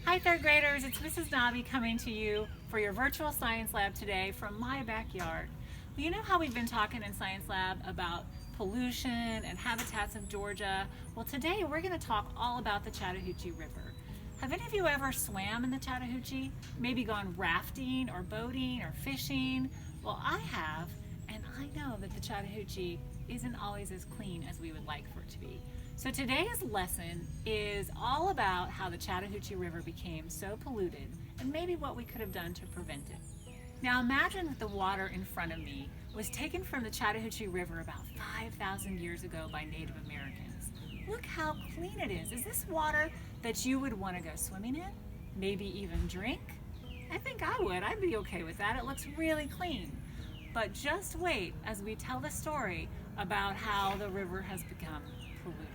Hi third graders, it's Mrs. Nobby coming to you for your virtual science lab today from my backyard. Well, you know how we've been talking in science lab about pollution and habitats of Georgia? Well, today we're going to talk all about the Chattahoochee River. Have any of you ever swam in the Chattahoochee? Maybe gone rafting or boating or fishing? Well, I have, and I know that the Chattahoochee isn't always as clean as we would like for it to be. So today's lesson is all about how the Chattahoochee River became so polluted and maybe what we could have done to prevent it. Now imagine that the water in front of me was taken from the Chattahoochee River about 5,000 years ago by Native Americans. Look how clean it is. Is this water that you would want to go swimming in? Maybe even drink? I think I would. I'd be okay with that. It looks really clean. But just wait as we tell the story about how the river has become polluted.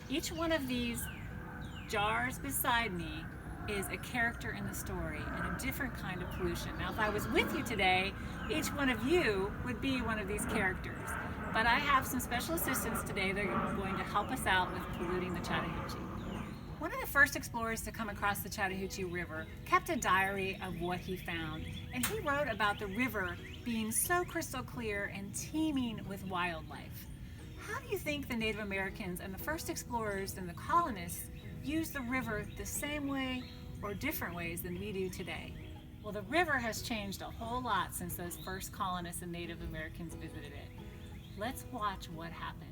Each one of these jars beside me is a character in the story and a different kind of pollution. Now, if I was with you today, each one of you would be one of these characters. But I have some special assistants today that are going to help us out with polluting the Chattahoochee. One of the first explorers to come across the Chattahoochee River kept a diary of what he found, and he wrote about the river being so crystal clear and teeming with wildlife. How do you think the Native Americans and the first explorers and the colonists used the river the same way or different ways than we do today? Well, the river has changed a whole lot since those first colonists and Native Americans visited it. Let's watch what happened.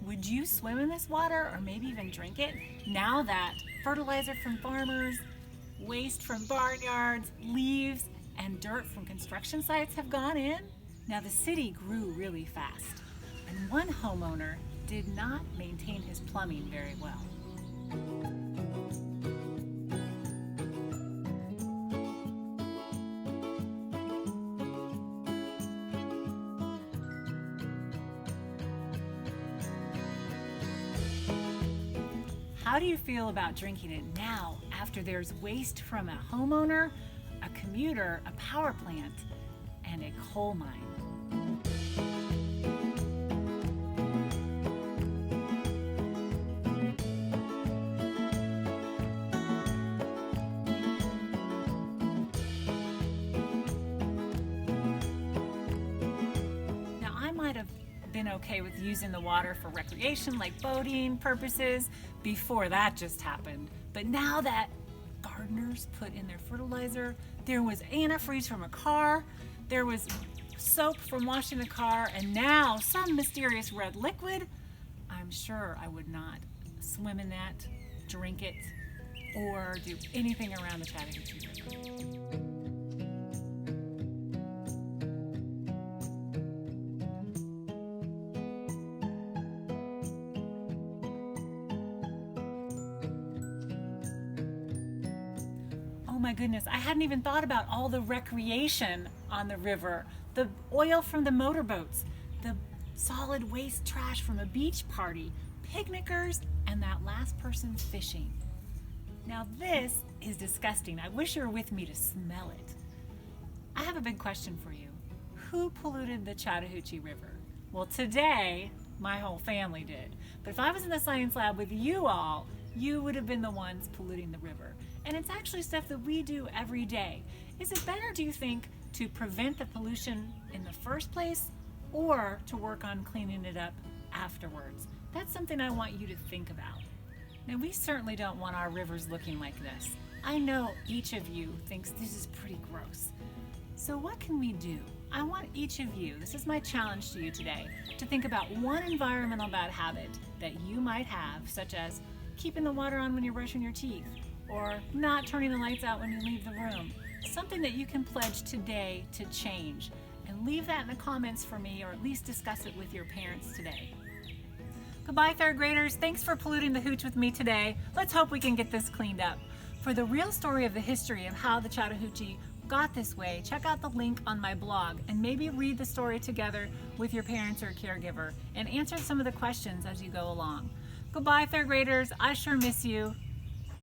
Would you swim in this water or maybe even drink it now that fertilizer from farmers, waste from barnyards, leaves, and dirt from construction sites have gone in? Now the city grew really fast, and one homeowner did not maintain his plumbing very well. How do you feel about drinking it now after there's waste from a homeowner, a commuter, a power plant, and a coal mine? Now I might have been okay with using the water for recreation like boating purposes before that just happened. But now that gardeners put in their fertilizer, there was antifreeze from a car, there was soap from washing the car, and now some mysterious red liquid, I'm sure I would not swim in that, drink it, or do anything around the Chattahoochee River. Oh my goodness, I hadn't even thought about all the recreation on the river, the oil from the motorboats, the solid waste trash from a beach party, picnickers, and that last person fishing. Now this is disgusting. I wish you were with me to smell it. I have a big question for you. Who polluted the Chattahoochee River? Well, today, my whole family did. But if I was in the science lab with you all, you would have been the ones polluting the river. And it's actually stuff that we do every day. Is it better, do you think, to prevent the pollution in the first place or to work on cleaning it up afterwards? That's something I want you to think about. Now, we certainly don't want our rivers looking like this. I know each of you thinks this is pretty gross. So what can we do? I want each of you, this is my challenge to you today, to think about one environmental bad habit that you might have, such as keeping the water on when you're brushing your teeth, or not turning the lights out when you leave the room. Something that you can pledge today to change. And leave that in the comments for me, or at least discuss it with your parents today. Goodbye, third graders. Thanks for polluting the Hooch with me today. Let's hope we can get this cleaned up. For the real story of the history of how the Chattahoochee got this way, check out the link on my blog and maybe read the story together with your parents or caregiver and answer some of the questions as you go along. Goodbye, third graders. I sure miss you.